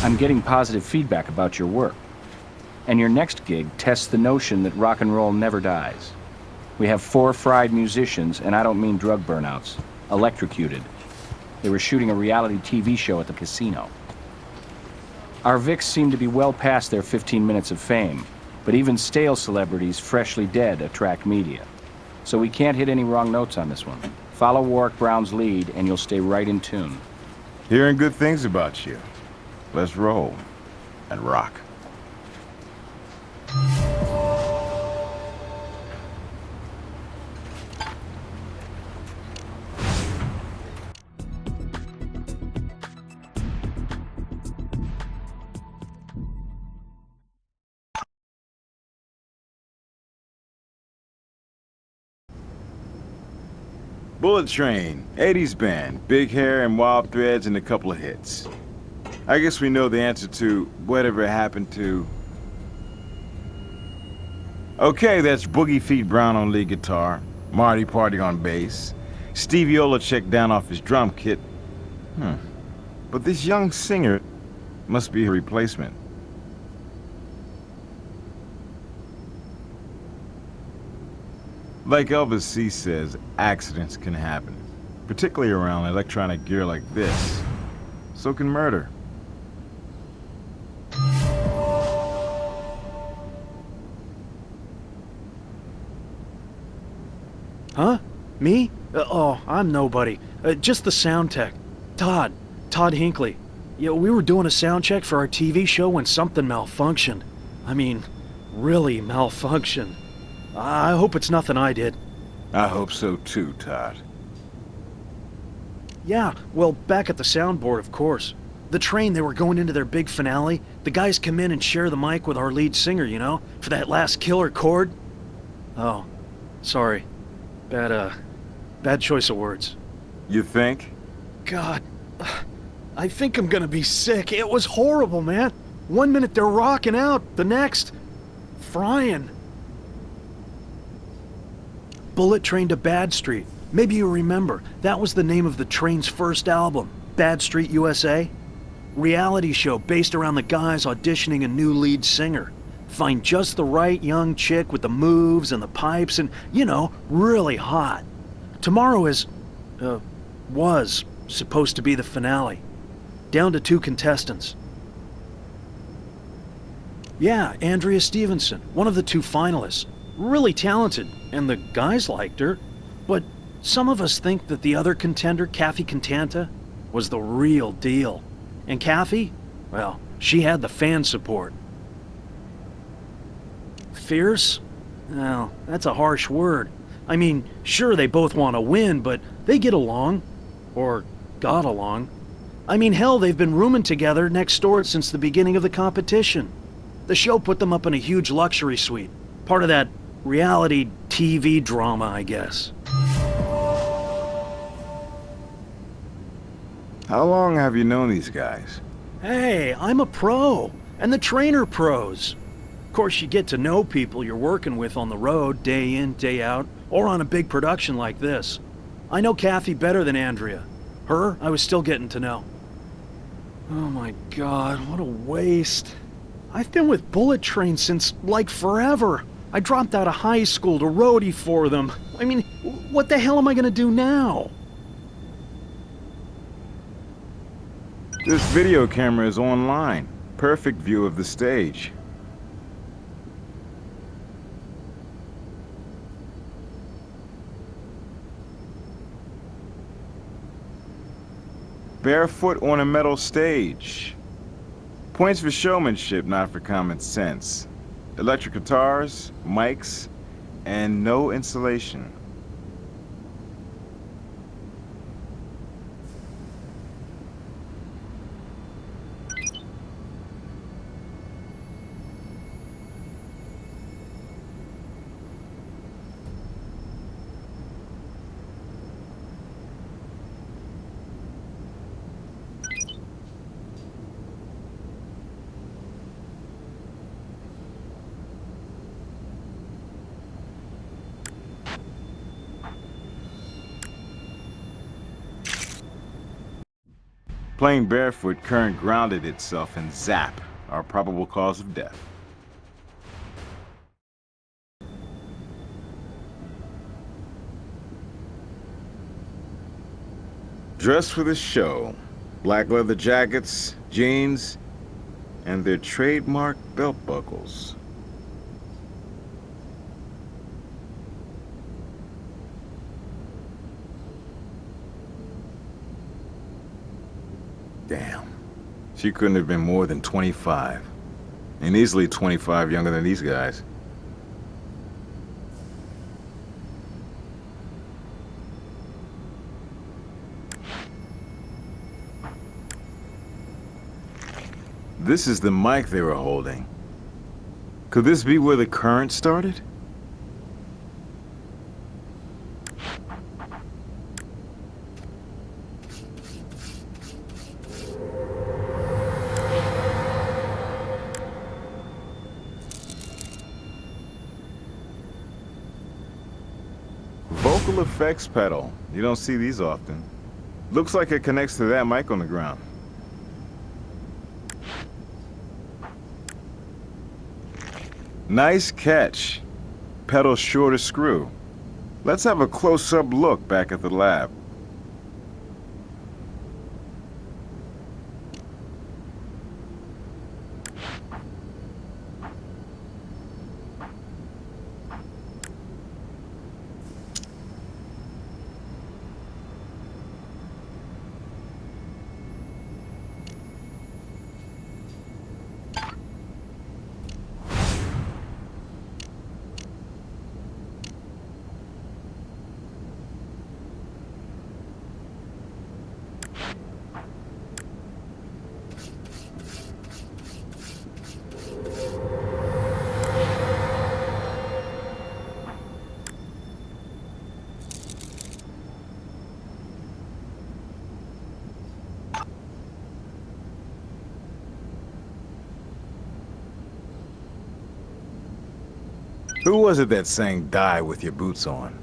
I'm getting positive feedback about your work. And your next gig tests the notion that rock and roll never dies. We have 4 fried musicians, and I don't mean drug burnouts, electrocuted. They were shooting a reality TV show at the casino. Our Vics seem to be well past their 15 minutes of fame, but even stale celebrities freshly dead attract media. So we can't hit any wrong notes on this one. Follow Warwick Brown's lead, and you'll stay right in tune. Hearing good things about you. Let's roll and rock. Bullet Train, 80s band, big hair and wild threads and a couple of hits. I guess we know the answer to whatever happened to... Okay, that's Boogie Feet Brown on lead guitar, Marty Party on bass, Stevie Olacek down off his drum kit. But this young singer must be a replacement. Like Elvis C. says, accidents can happen, particularly around electronic gear like this. So can murder. Huh? Me? Oh, I'm nobody. Just the sound tech. Todd Hinckley. Yeah, we were doing a sound check for our TV show when something malfunctioned. I mean, really malfunctioned. I hope it's nothing I did. I hope so too, Todd. Yeah, well, back at the soundboard, of course. The train, they were going into their big finale. The guys come in and share the mic with our lead singer, you know, for that last killer chord. Oh, sorry. Bad choice of words. You think? God, I think I'm gonna be sick. It was horrible, man. 1 minute they're rocking out, the next, frying. Bullet Train to Bad Street. Maybe you remember, that was the name of the Train's first album, Bad Street USA. Reality show based around the guys auditioning a new lead singer. Find just the right young chick with the moves and the pipes and, you know, really hot. Tomorrow was supposed to be the finale. Down to 2 contestants. Yeah, Andrea Stevenson, one of the 2 finalists. Really talented, and the guys liked her. But some of us think that the other contender, Kathy Cantanta, was the real deal. And Kathy, well, she had the fan support. Fierce? Well, that's a harsh word. I mean, sure they both want to win, but they get along. Or got along. I mean, hell, they've been rooming together next door since the beginning of the competition. The show put them up in a huge luxury suite. Part of that reality TV drama, I guess. How long have you known these guys? Hey, I'm a pro, and the trainer pros. Of course, you get to know people you're working with on the road, day in, day out, or on a big production like this. I know Kathy better than Andrea. Her, I was still getting to know. Oh my God, what a waste. I've been with Bullet Train since, like, forever. I dropped out of high school to roadie for them. I mean, what the hell am I gonna do now? This video camera is online. Perfect view of the stage. Barefoot on a metal stage. Points for showmanship, not for common sense. Electric guitars, mics, and no insulation. Playing barefoot, current grounded itself and zap, our probable cause of death. Dressed for the show. Black leather jackets, jeans, and their trademark belt buckles. Damn. She couldn't have been more than 25. And easily 25 younger than these guys. This is the mic they were holding. Could this be where the current started? Vocal effects pedal. You don't see these often. Looks like it connects to that mic on the ground. Nice catch. Pedal sure to screw. Let's have a close-up look back at the lab. Who was it that sang "Die with Your Boots On"?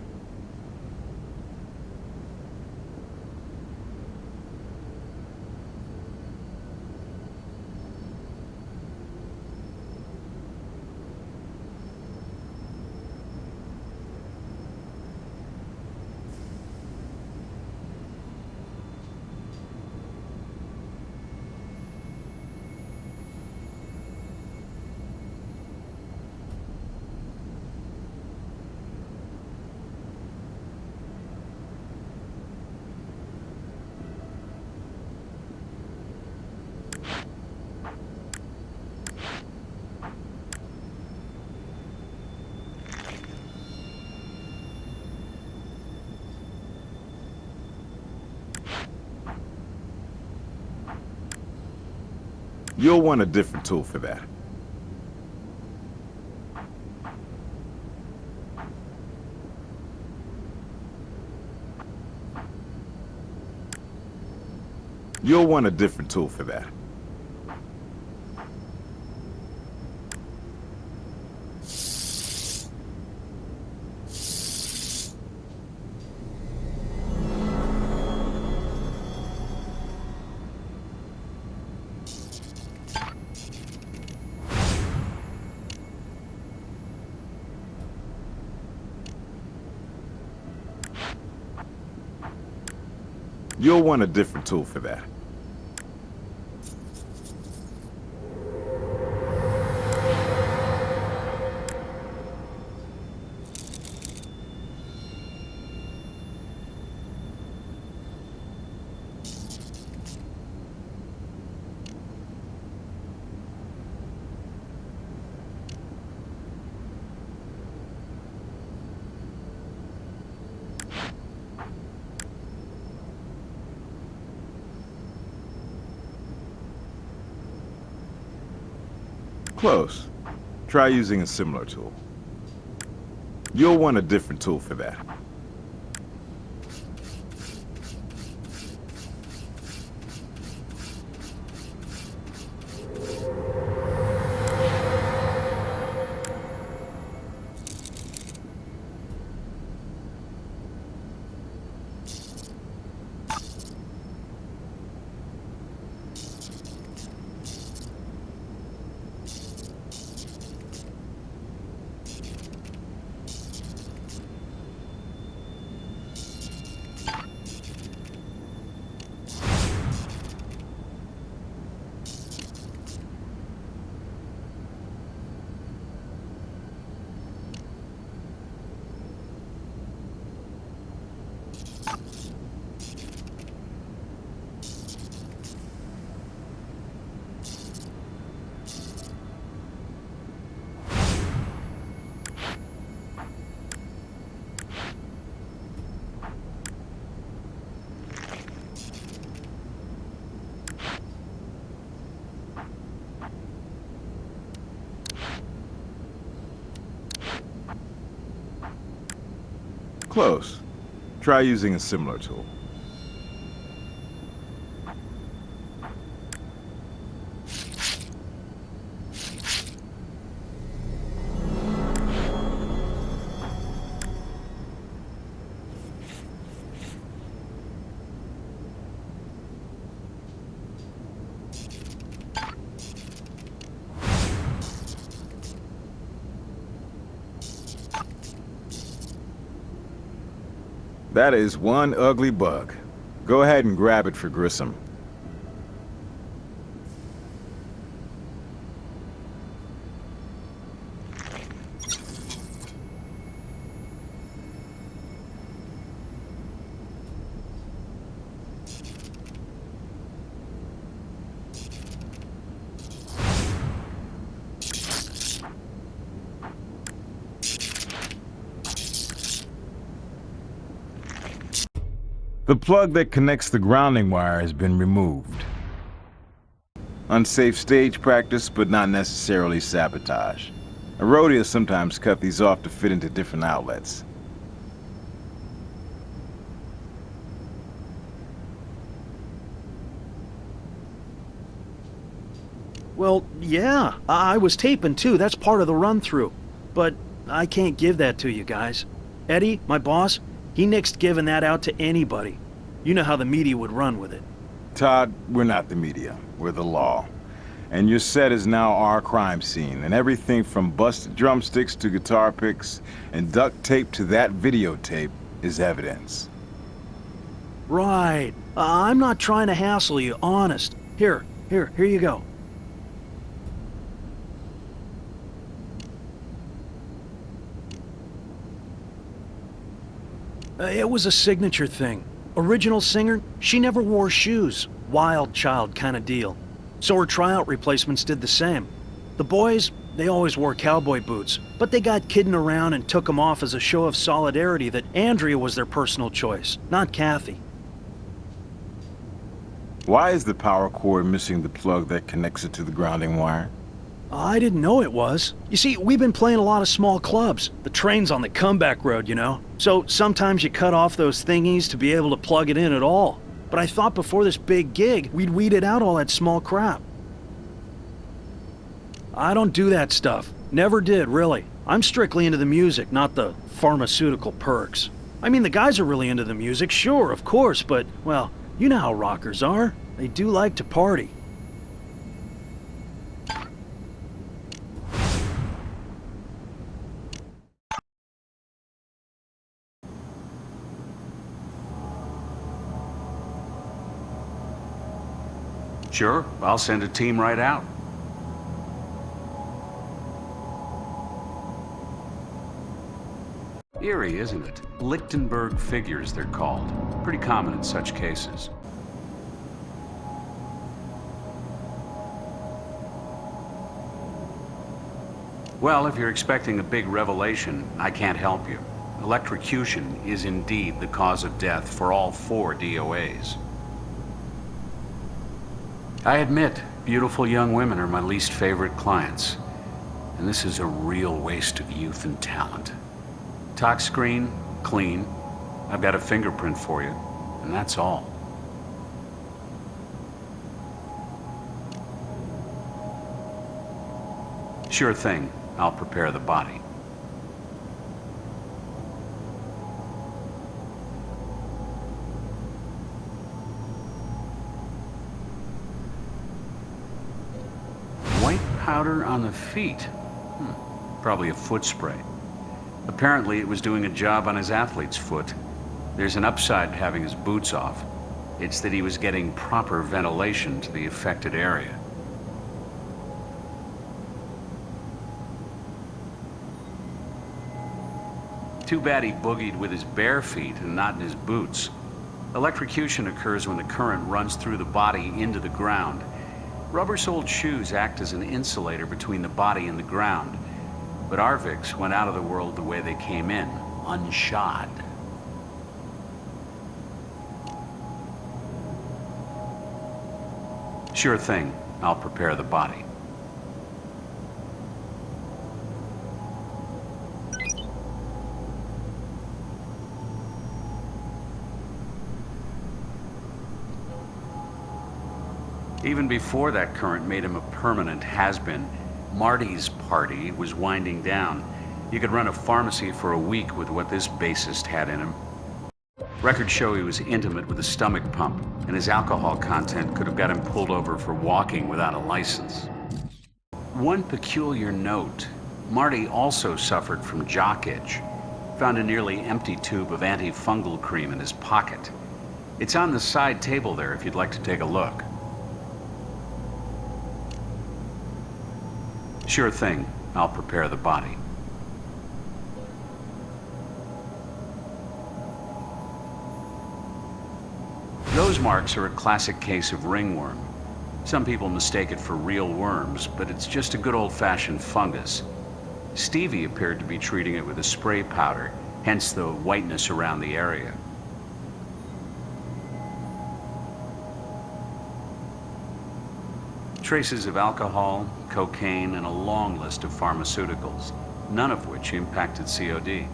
You'll want a different tool for that. You'll want a different tool for that. You'll want a different tool for that. Close. Try using a similar tool. You'll want a different tool for that. Close. Try using a similar tool. That is one ugly bug. Go ahead and grab it for Grissom. The plug that connects the grounding wire has been removed. Unsafe stage practice, but not necessarily sabotage. A rodeo sometimes cut these off to fit into different outlets. Well, yeah, I was taping too. That's part of the run-through. But I can't give that to you guys. Eddie, my boss, he nixed giving that out to anybody. You know how the media would run with it. Todd, we're not the media. We're the law. And your set is now our crime scene, and everything from busted drumsticks to guitar picks and duct tape to that videotape is evidence. Right. I'm not trying to hassle you, honest. Here you go. It was a signature thing. Original singer, she never wore shoes. Wild child kind of deal. So her tryout replacements did the same. The boys, they always wore cowboy boots, but they got kidding around and took them off as a show of solidarity that Andrea was their personal choice, not Kathy. Why is the power cord missing the plug that connects it to the grounding wire? I didn't know it was. You see, we've been playing a lot of small clubs. The train's on the comeback road, you know? So sometimes you cut off those thingies to be able to plug it in at all. But I thought before this big gig, we'd weeded out all that small crap. I don't do that stuff. Never did, really. I'm strictly into the music, not the pharmaceutical perks. I mean, the guys are really into the music, sure, of course, but, well, you know how rockers are. They do like to party. Sure, I'll send a team right out. Eerie, isn't it? Lichtenberg figures, they're called. Pretty common in such cases. Well, if you're expecting a big revelation, I can't help you. Electrocution is indeed the cause of death for all 4 DOAs. I admit, beautiful young women are my least favorite clients. And this is a real waste of youth and talent. Tox screen, clean. I've got a fingerprint for you, and that's all. Sure thing. I'll prepare the body. White powder on the feet. Probably a foot spray. Apparently it was doing a job on his athlete's foot. There's an upside to having his boots off. It's that he was getting proper ventilation to the affected area. Too bad he boogied with his bare feet and not in his boots. Electrocution occurs when the current runs through the body into the ground. Rubber-soled shoes act as an insulator between the body and the ground. But Arviks went out of the world the way they came in, unshod. Sure thing. I'll prepare the body. Even before that current made him a permanent has-been, Marty's party was winding down. You could run a pharmacy for a week with what this bassist had in him. Records show he was intimate with a stomach pump, and his alcohol content could have got him pulled over for walking without a license. One peculiar note, Marty also suffered from jock itch. Found a nearly empty tube of antifungal cream in his pocket. It's on the side table there if you'd like to take a look. Sure thing. I'll prepare the body. Those marks are a classic case of ringworm. Some people mistake it for real worms, but it's just a good old-fashioned fungus. Stevie appeared to be treating it with a spray powder, hence the whiteness around the area. Traces of alcohol, cocaine, and a long list of pharmaceuticals, none of which impacted COD.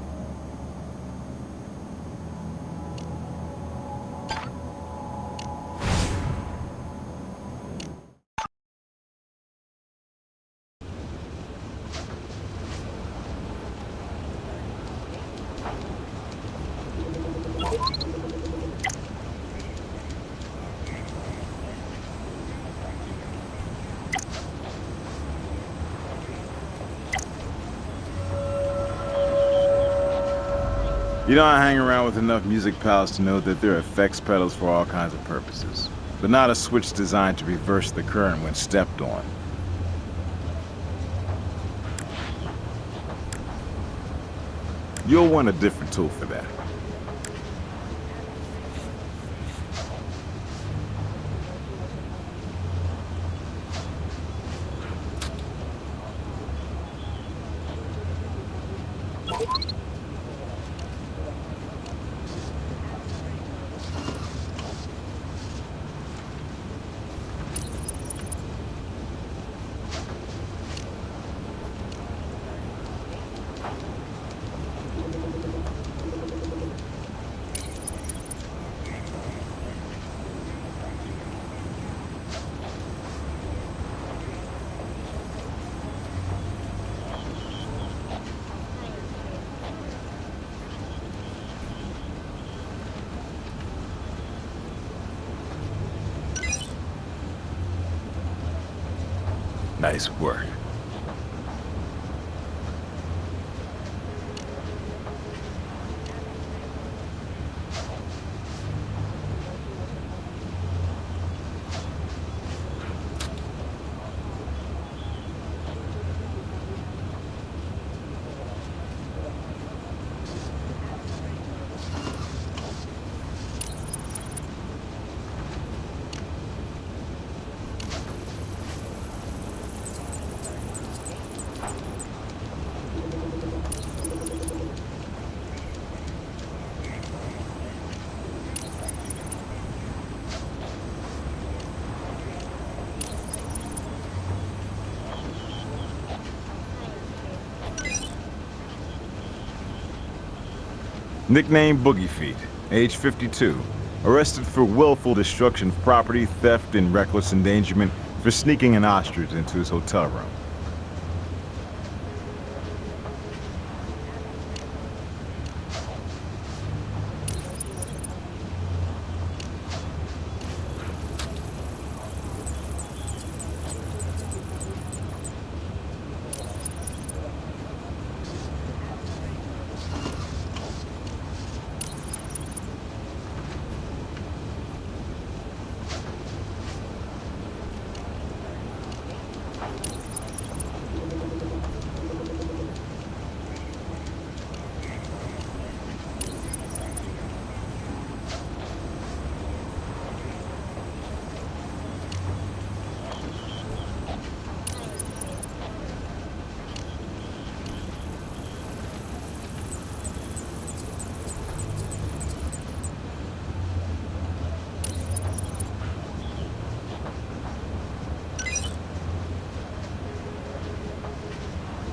You know, I hang around with enough music pals to know that there are effects pedals for all kinds of purposes, but not a switch designed to reverse the current when stepped on. You'll want a different tool for that. Nice work. Nickname Boogie Feet, age 52. Arrested for willful destruction of property, theft, and reckless endangerment for sneaking an ostrich into his hotel room.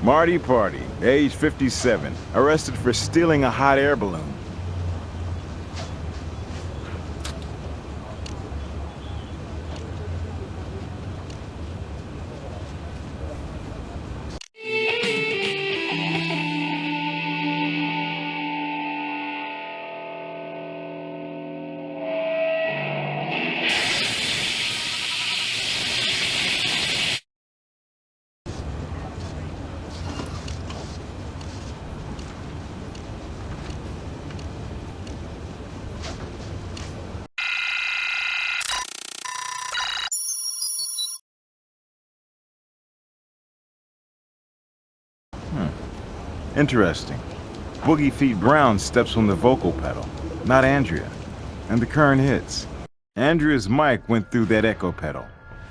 Marty Party, age 57, arrested for stealing a hot air balloon. Interesting. Boogie Feet Brown steps on the vocal pedal, not Andrea, and the current hits. Andrea's mic went through that echo pedal.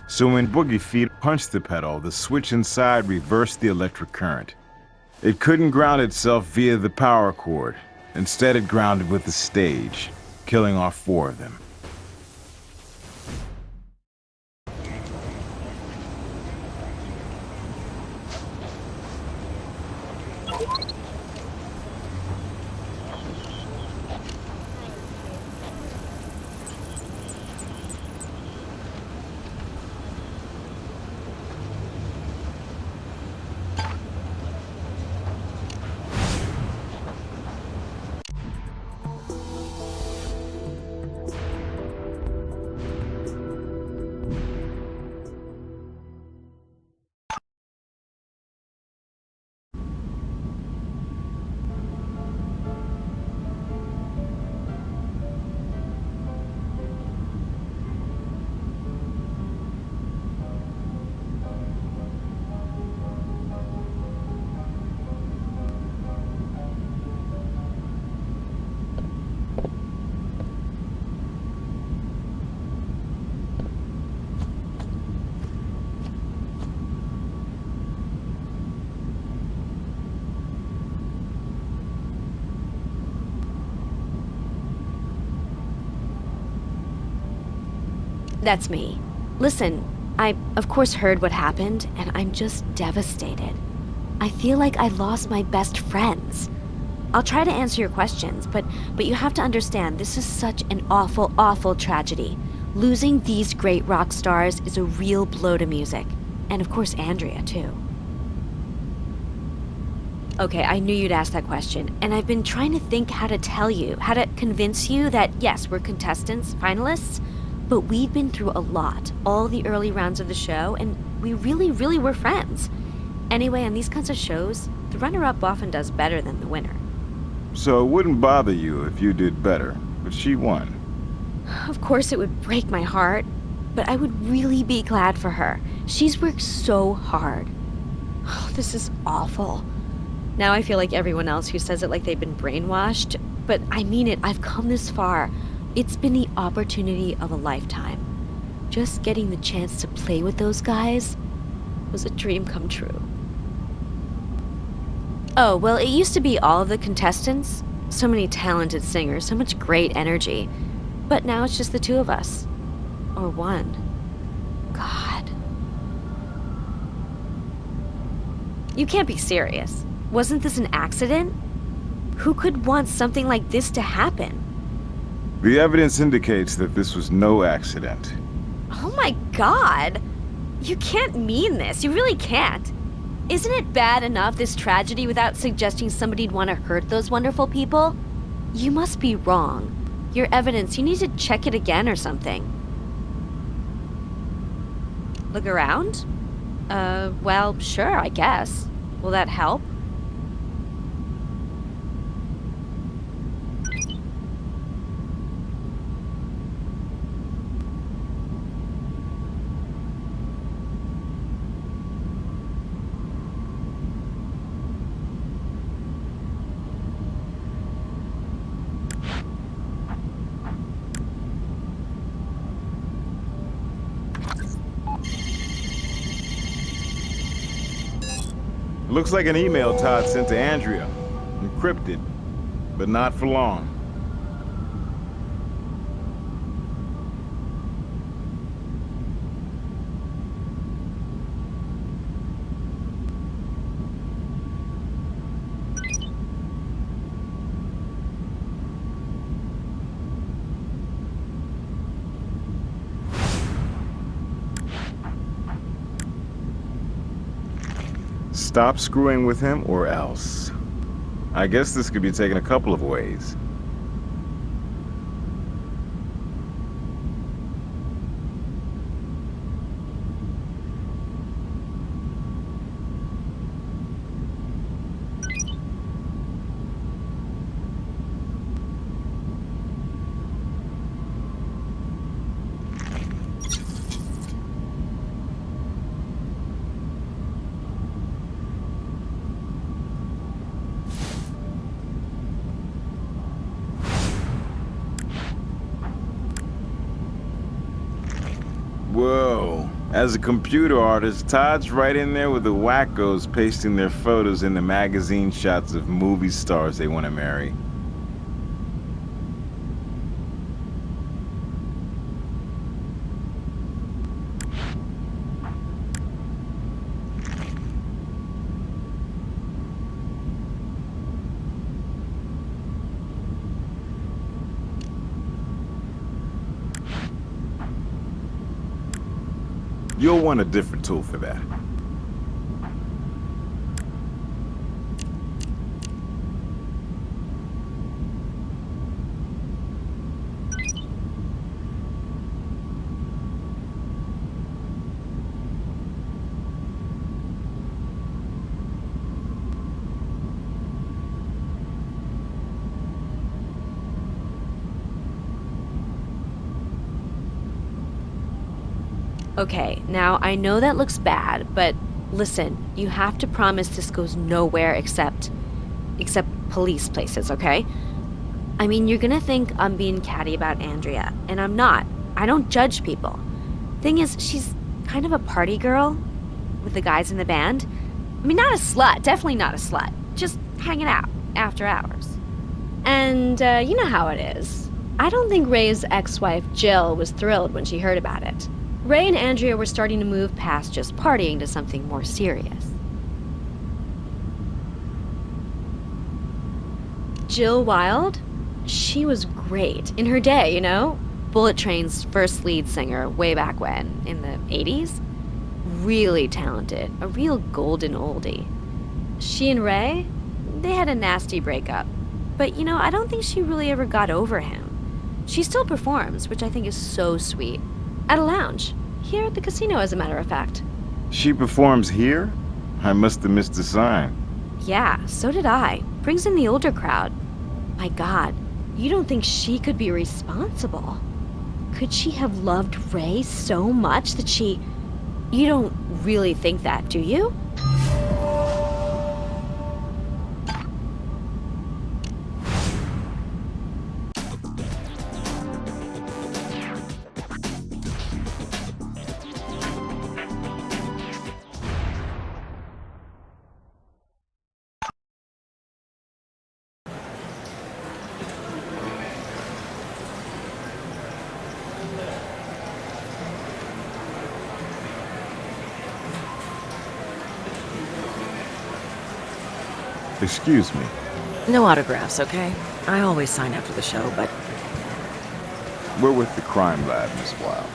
So when Boogie Feet punched the pedal, the switch inside reversed the electric current. It couldn't ground itself via the power cord. Instead, it grounded with the stage, killing off 4 of them. That's me. Listen, I of course heard what happened, and I'm just devastated. I feel like I lost my best friends. I'll try to answer your questions, but you have to understand, this is such an awful, awful tragedy. Losing these great rock stars is a real blow to music. And of course, Andrea, too. Okay, I knew you'd ask that question, and I've been trying to think how to tell you, how to convince you that yes, we're contestants, finalists, but we've been through a lot, all the early rounds of the show, and we really, really were friends. Anyway, on these kinds of shows, the runner-up often does better than the winner. So it wouldn't bother you if you did better, but she won. Of course it would break my heart, but I would really be glad for her. She's worked so hard. Oh, this is awful. Now I feel like everyone else who says it like they've been brainwashed, but I mean it, I've come this far. It's been the opportunity of a lifetime. Just getting the chance to play with those guys was a dream come true. Oh, well, it used to be all of the contestants. So many talented singers, so much great energy. But now it's just the 2 of us. Or 1. God. You can't be serious. Wasn't this an accident? Who could want something like this to happen? The evidence indicates that this was no accident. Oh my God! You can't mean this. You really can't. Isn't it bad enough, this tragedy, without suggesting somebody'd want to hurt those wonderful people? You must be wrong. Your evidence, you need to check it again or something. Look around? Well, sure, I guess. Will that help? Looks like an email Todd sent to Andrea. Encrypted, but not for long. Stop screwing with him or else. I guess this could be taken a couple of ways. As a computer artist, Todd's right in there with the wackos pasting their photos in the magazine shots of movie stars they want to marry. You'll want a different tool for that. Okay, now I know that looks bad, but listen, you have to promise this goes nowhere except police places, okay? I mean, you're gonna think I'm being catty about Andrea, and I'm not. I don't judge people. Thing is, she's kind of a party girl with the guys in the band. I mean, not a slut, definitely not a slut. Just hanging out after hours. And you know how it is. I don't think Ray's ex-wife, Jill, was thrilled when she heard about it. Ray and Andrea were starting to move past just partying to something more serious. Jill Wilde? She was great. In her day, you know? Bullet Train's first lead singer way back when, in the 80s. Really talented. A real golden oldie. She and Ray? They had a nasty breakup. But, you know, I don't think she really ever got over him. She still performs, which I think is so sweet. At a lounge. Here at the casino, as a matter of fact. She performs here? I must have missed the sign. Yeah, so did I. Brings in the older crowd. My God, you don't think she could be responsible? Could she have loved Ray so much that she... You don't really think that, do you? Excuse me. No autographs, okay? I always sign after the show, but We're with the crime lab, Miss Wilde.